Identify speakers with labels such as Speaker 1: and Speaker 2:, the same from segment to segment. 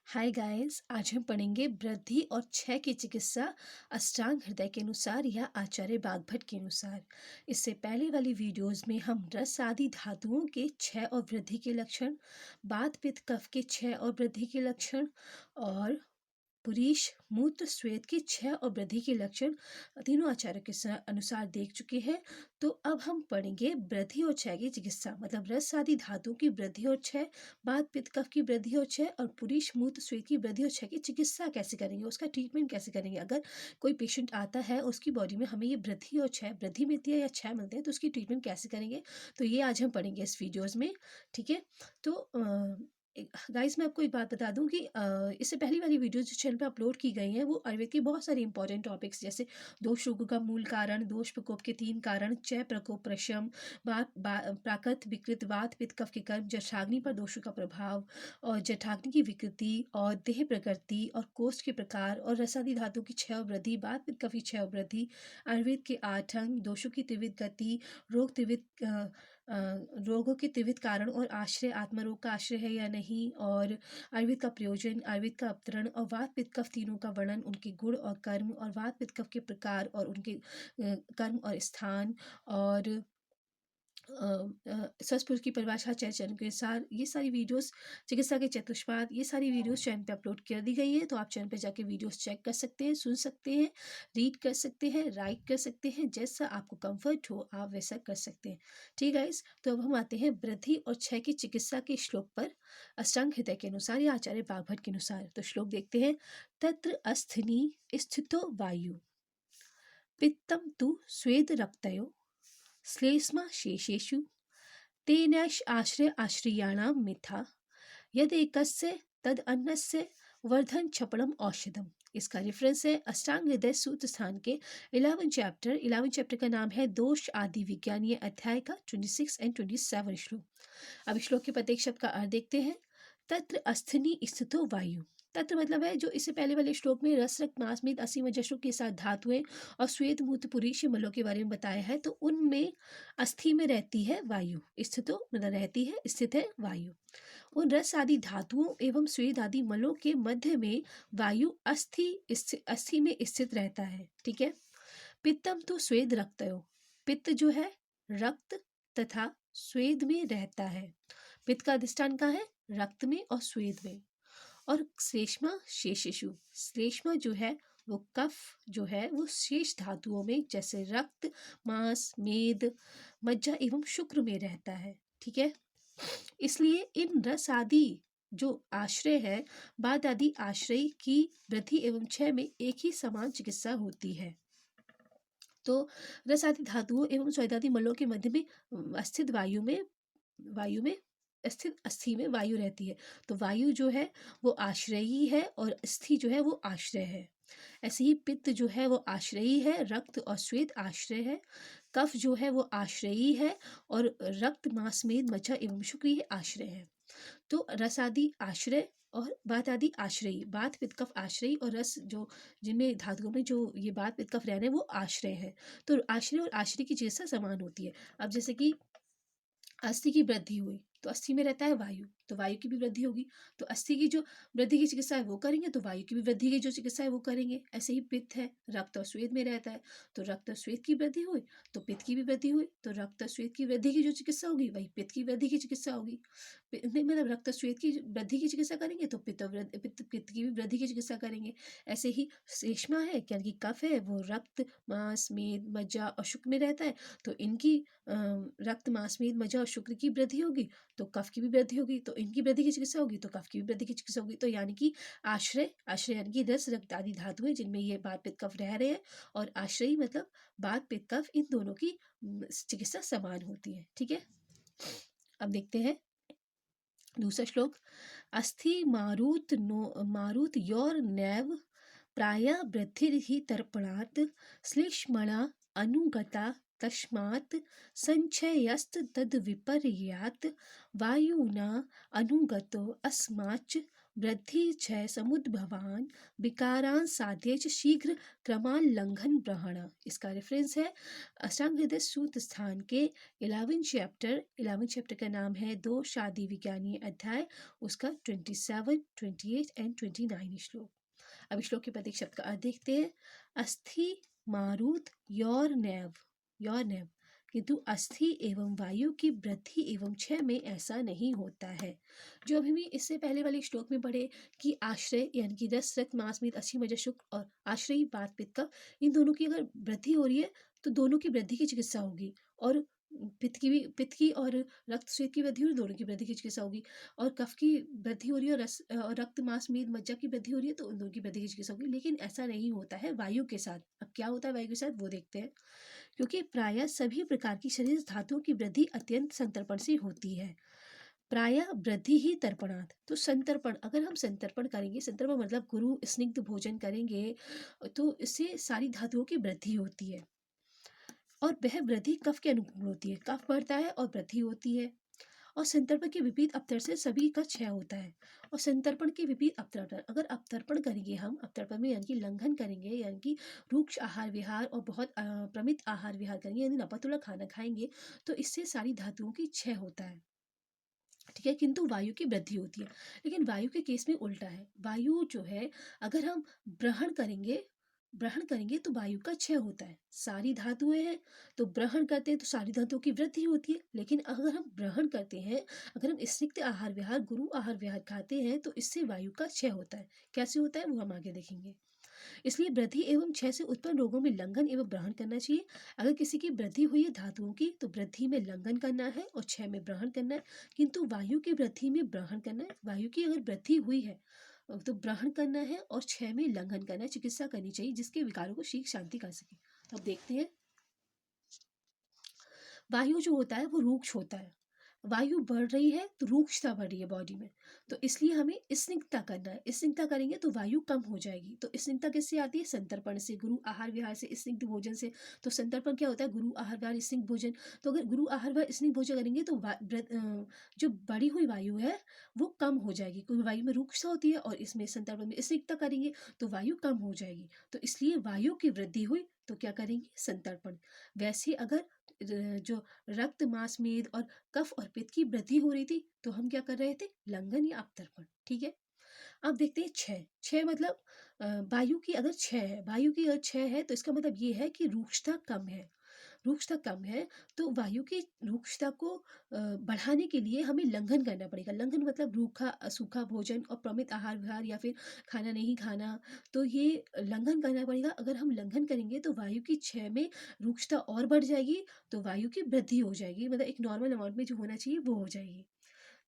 Speaker 1: Hi guys, आज हम पढ़ेंगे वृद्धि और क्षय की चिकित्सा अष्टांग हृदय के अनुसार या आचार्य बागभट्ट के अनुसार। इससे पहले वाली वीडियोस में हम रस आदि धातुओं के क्षय और वृद्धि के लक्षण, वात पित्त कफ के क्षय और वृद्धि के लक्षण और पुरीश मूत्र श्वेत के क्षय और वृद्धि के लक्षण तीनों आचार्यों के अनुसार देख चुके हैं। तो अब हम पढ़ेंगे वृद्धि और क्षय की चिकित्सा, मतलब रस आदि धातुओं की वृद्धि और क्षय, वात पित्त कफ की वृद्धि और क्षय और पुरीश मूत्र श्वेत की वृद्धि और क्षय की चिकित्सा कैसे करेंगे, उसका ट्रीटमेंट कैसे करेंगे। अगर कोई पेशेंट आता है, उसकी बॉडी में हमें ये वृद्धि और क्षय, वृद्धि मिलती है या क्षय मिलते हैं, तो उसकी ट्रीटमेंट कैसे करेंगे, तो ये आज हम पढ़ेंगे इस वीडियोज में। ठीक है, तो गाइस मैं आपको एक बात बता दूं कि इससे पहली वाली वीडियो जो चैनल पे अपलोड की गई हैं, वो आयुर्वेद के बहुत सारे इंपॉर्टेंट टॉपिक्स जैसे दोष रोगों का मूल कारण, दोष प्रकोप के 3 कारण, क्षय प्रकोप प्रशम, प्राकृत विकृत, वात पित्त कफ के कर्म, जठराग्नि पर दोषों का प्रभाव और जठराग्नि की विकृति और देह प्रकृति और कोष्ठ के प्रकार और रसादि धातु की क्षय और वृद्धि, वात पित्त कफ की क्षय और वृद्धि, आयुर्वेद के 8 अंग, दोषों की त्रिविध गति, रोग त्रिविध रोगों के त्रिविध कारण और आश्रय, आत्मरोग का आश्रय है या नहीं, और आयुर्वेद का प्रयोजन, आयुर्वेद का अवतरण और वात पित्त कफ तीनों का वर्णन, उनके गुण और कर्म, और वात पित्त कफ के प्रकार और उनके कर्म और स्थान, और संस्कृत की परिभाषा चरण के अनुसार। ये सारी वीडियोस, चिकित्सा के चतुष्पाद, ये सारी वीडियोस चैनल पे अपलोड कर दी गई है, तो आप चैनल पे जाके वीडियोस चेक कर सकते हैं, सुन सकते हैं, रीड कर सकते हैं, राइट कर सकते हैं, जैसा आपको कंफर्ट हो आप वैसा कर सकते हैं। ठीक है गाइस, तो अब हम आते हैं वृद्धि और क्षय की चिकित्सा के श्लोक पर अष्टांग हृदय के अनुसार या आचार्य बागभट्ट के अनुसार। तो श्लोक देखते हैं। तत्र अस्थिनि स्थितो वायु, पित्तम तु स्वेद रक्तयो, श्लेष्मा शेषेषु, तेनैष आश्रय आश्रयाणां मिथा, यदेकस्य तद अन्नस्य वर्धन छपणम औषधम। इसका रेफरेंस है अष्टांग हृदय सूत्र स्थान के 11 चैप्टर का नाम है दोष आदि विज्ञान, ये अध्याय का 26 एंड 27 श्लोक। अब श्लोक के प्रत्येक शब्द का अर्थ देखते हैं। तत्र अस्थिनि स्थितो वायु, तत्र मतलब है जो इससे पहले वाले श्लोक में रस रक्त मांस मेद असी मज्जसों के साथ धातुएं और श्वेत मूत्र पुरीश मलों के बारे में बताया है, तो उनमें अस्थि में रहती है वायु, स्थितो मतलब रहती है, स्थित है वायु। उन रस आदि धातुओं एवं स्वेद आदि मलों के मध्य में वायु अस्थि में स्थित रहता है। ठीक है। पित्तम तो स्वेद रक्तयो, पित्त जो है रक्त तथा स्वेद में रहता है। पित्त का अधिष्ठान कहाँ है? रक्त में और स्वेद में। और श्लेष्मा शेषेषु, श्लेष्मा जो है वो कफ जो है वो शेष धातुओं में जैसे रक्त, मांस, मेद, मज्जा एवं शुक्र में रहता है। ठीक है। इसलिए इन रस आदि जो आश्रय है, बाद आदि आश्रय की वृद्धि एवं क्षय में एक ही समान चिकित्सा होती है। तो रस आदि धातुओं एवं स्वेदादि मलों के मध्य में स्थित वायु में स्थित अस्थि में वायु रहती है। तो वायु जो है वो आश्रयी है और अस्थि जो है वो आश्रय है। ऐसे ही पित्त जो है वो आश्रयी है, रक्त और श्वेत आश्रय है। कफ जो है वो आश्रयी है और रक्त मांस मेद मज्जा एवं शुक्र ये आश्रय है। तो रस आदि आश्रय और वात आदि आश्रयी, वात पित्त कफ आश्रयी और रस जो जिनमें धातुओं में जो ये वात पित्त कफ रह रहे हैं वो आश्रय है। तो आश्रय और आश्रय की चिकित्सा समान होती है। अब जैसे कि अस्थि की वृद्धि हुई तो अस्थि में रहता है वायु, तो वायु की भी वृद्धि होगी, तो अस्थि की जो वृद्धि की चिकित्सा है वो करेंगे, तो वायु की भी वृद्धि की जो चिकित्सा है वो करेंगे। ऐसे ही पित्त है, रक्त और श्वेत में रहता है, तो रक्त और श्वेत की वृद्धि हुई तो पित्त की भी वृद्धि हुई, तो रक्त और श्वेत की वृद्धि की जो चिकित्सा होगी वही पित्त की वृद्धि की चिकित्सा होगी। नहीं, मतलब रक्त और श्वेत की वृद्धि की चिकित्सा करेंगे तो पित्त की भी वृद्धि की चिकित्सा करेंगे। ऐसे ही श्लेष्मा है यानी कि कफ है, वो रक्त मांस मेद मज्जा और शुक्र में रहता है, तो इनकी रक्त मांस मेद मज्जा और शुक्र की वृद्धि होगी तो कफ की भी वृद्धि होगी, तो इनकी वृद्धि की चिकित्सा होगी तो कफ की भी वृद्धि की चिकित्सा होगी। तो यानी कि आश्रय यानी कि रस रक्त आदि धातुएं जिनमें ये वात पित्त कफ रह रहे हैं, और आश्रयी मतलब वात पित्त कफ, इन दोनों की चिकित्सा समान होती है। ठीक है। अब देखते हैं दूसरा श्लोक। अस्थि मारुत योर नैव प्राय वृद्धि ही तर्पणात् श्लेष्मणा अनुगता तस्मात् संचयस्त तद विपर्यात् वायुना अनुगतो अस्माच्च वृद्धि क्षय समुद्भवान विकारान साध्य च शीघ्र क्रमालंघन ग्रहण। इसका रेफरेंस है अष्टांग हृदय सूत्र स्थान के 11 चैप्टर का नाम है दो शादी विज्ञानी अध्याय, उसका 27, 28 एंड 29 श्लोक। अब श्लोक के प्रत्येक शब्द का अर्थ देखते हैं। अस्थि मारुत योर नैव किंतु अस्थि एवं वायु की वृद्धि एवं क्षय में ऐसा नहीं होता है। जो अभी भी इससे पहले वाले श्लोक में पढ़े कि आश्रय यानी कि रस रक्त मांस मीत अस्थि मज्जा शुक्र और आश्रयी वात पित्त कफ, इन दोनों की अगर वृद्धि हो रही है तो दोनों की वृद्धि की चिकित्सा होगी, और पित्त की और रक्त श्वेत की वृद्धि हो रही है, दोनों की वृद्धि की चिकित्सा होगी, और कफ की वृद्धि हो रही है और रस और रक्त मांस मीत मज्जा की वृद्धि हो रही है तो उन दोनों की वृद्धि की चिकित्सा होगी। लेकिन ऐसा नहीं होता है वायु के साथ। अब क्या होता है वायु के साथ वो देखते हैं। क्योंकि प्रायः सभी प्रकार की शरीर धातुओं की वृद्धि अत्यंत संतर्पण से होती है। प्रायः वृद्धि ही तर्पणात्, तो संतर्पण, अगर हम संतर्पण करेंगे, संतर्पण मतलब गुरु स्निग्ध भोजन करेंगे तो इससे सारी धातुओं की वृद्धि होती है, और वह वृद्धि कफ के अनुकूल होती है। कफ बढ़ता है और वृद्धि होती है। और संतर्पण के विपरीत अपतर्पण से सभी का क्षय होता है। और संतर्पण के विपरीत अपतर्पण, अगर अपतर्पण करेंगे हम, अपतर्पण में यानी कि लंघन करेंगे, यानी कि रूक्ष आहार विहार और बहुत प्रमित आहार विहार करेंगे, यानी नपतुला खाना खाएंगे, तो इससे सारी धातुओं की क्षय होता है, ठीक है, किंतु वायु की वृद्धि होती है। लेकिन वायु के केस में उल्टा है। वायु जो है, अगर हम ग्रहण करेंगे तो वायु का क्षय होता है। सारी धातुएं हैं तो ग्रहण करते हैं तो सारी धातुओं की वृद्धि होती है। लेकिन अगर हम ग्रहण करते हैं, अगर हम स्निग्ध आहार विहार गुरु आहार विहार खाते हैं तो इससे वायु का क्षय होता है। कैसे होता है वो हम आगे देखेंगे। इसलिए वृद्धि एवं क्षय से उत्पन्न रोगों में लंघन एवं ग्रहण करना चाहिए। अगर किसी की वृद्धि हुई है धातुओं की तो वृद्धि में लंघन करना है और क्षय में ग्रहण करना है। किंतु वायु की वृद्धि में ग्रहण करना है। वायु की अगर वृद्धि हुई है तो ग्रहण करना है और क्षय में लंघन करना है, चिकित्सा करनी चाहिए जिसके विकारों को शीघ्र शांति कर सके। तो अब देखते हैं, वायु जो होता है वो रूक्ष होता है। वायु बढ़ रही है तो रूक्षता बढ़ रही है बॉडी में, तो इसलिए हमें स्निग्धता करना है। स्निग्धता करेंगे तो वायु कम हो जाएगी। तो स्निग्धता किससे आती है? संतर्पण से, गुरु आहार विहार से, स्निग्ध भोजन से। तो संतर्पण क्या होता है? गुरु आहार विहार स्निग्ध भोजन। तो अगर गुरु आहार विहार स्निग्ध भोजन करेंगे तो जो बढ़ी हुई वायु है वो कम हो जाएगी, क्योंकि वायु में रूक्षता होती है, और इसमें संतर्पण में स्निग्धता करेंगे तो वायु कम हो जाएगी। तो इसलिए वायु की वृद्धि हुई तो क्या करेंगे? संतर्पण। वैसे अगर जो रक्त मांस मेद और कफ और पित्त की वृद्धि हो रही थी तो हम क्या कर रहे थे? लंघन या अपतर्पण, ठीक है। अब देखते हैं क्षय। क्षय मतलब वायु की अगर क्षय है, वायु की अगर क्षय है तो इसका मतलब ये है कि रूक्षता कम है। रूक्षता कम है तो वायु की रूक्षता को बढ़ाने के लिए हमें लंघन करना पड़ेगा। लंघन मतलब रूखा सूखा भोजन और प्रमित आहार विहार या फिर खाना नहीं खाना, तो ये लंघन करना पड़ेगा। अगर हम लंघन करेंगे तो वायु की क्षय में रूक्षता और बढ़ जाएगी, तो वायु की वृद्धि हो जाएगी, मतलब एक नॉर्मल अमाउंट में जो होना चाहिए वो हो जाएगी।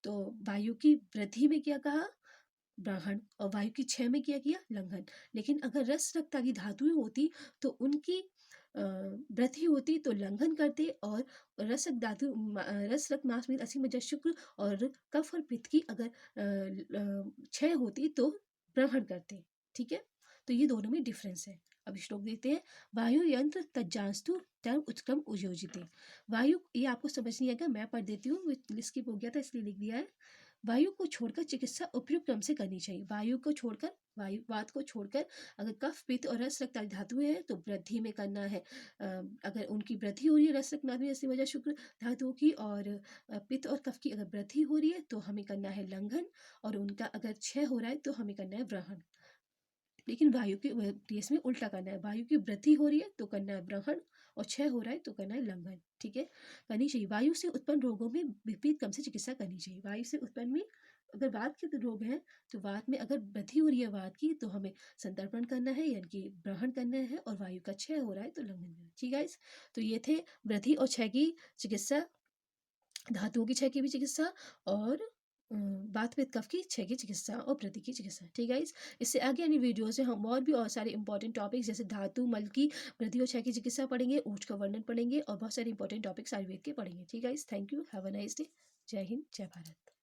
Speaker 1: तो वायु की वृद्धि में क्या कहा? ग्रहण। और वायु की क्षय में क्या किया? लंघन। लेकिन अगर रस रक्त आदि धातुएं होती तो उनकी वृद्धि होती तो लंघन करते, और रस रक्त मांस मेद असीम मज्जा शुक्र और कफ और पित्त की अगर क्षय होती तो ग्रहण करते, ठीक है। तो ये दोनों में डिफरेंस है। अब श्लोक देते हैं। वायु यंत्र तज्जास्तु तम उत्क्रम उयोजिते। वायु, ये आपको समझ नहीं आएगा, मैं पढ़ देती हूँ, स्किप हो गया था इसलिए लिख दिया है। वायु को छोड़कर चिकित्सा उपयुक्त क्रम से करनी चाहिए। वायु को छोड़कर, वायु वात को छोड़कर अगर कफ पित्त और रस रक्त आदि धातुएं हैं तो वृद्धि में करना है। अगर उनकी वृद्धि हो रही है रस रक्त मास में, जैसे वजह शुक्र धातुओं की, और पित्त और कफ की अगर वृद्धि हो रही है तो हमें करना है लंघन, और उनका अगर क्षय हो रहा है तो हमें करना है ग्रहण। लेकिन वायु के केस में उल्टा करना है। वायु की वृद्धि हो रही है तो करना है ग्रहण, और क्षय हो रहा है तो करना है लंघन, ठीक है, करनी चाहिए। वायु से उत्पन्न रोगों में विपरीत क्रम से चिकित्सा करनी चाहिए। वायु से उत्पन्न में अगर वात के रोग हैं तो वात में अगर वृद्धि हो रही है वात की तो हमें संतर्पण करना है, यानी कि ग्रहण करना है, और वायु का क्षय हो रहा है तो लंघन करना है, ठीक है। तो ये थे वृद्धि और क्षय की चिकित्सा, धातुओं की क्षय की भी चिकित्सा, और बात पित्त कफ की क्षय की चिकित्सा और वृद्धि की चिकित्सा, ठीक है। इससे आगे यानी वीडियोस में हम और भी और सारे इंपॉर्टेंट टॉपिक्स जैसे धातु मल की वृद्धि और क्षय की चिकित्सा पढ़ेंगे, ऊष्ट का वर्णन पढ़ेंगे, और बहुत सारे इंपॉर्टेंट टॉपिक्स आयुर्वेद के पढ़ेंगे, ठीक है। Thank you, have a nice day. जय हिंद, जय भारत।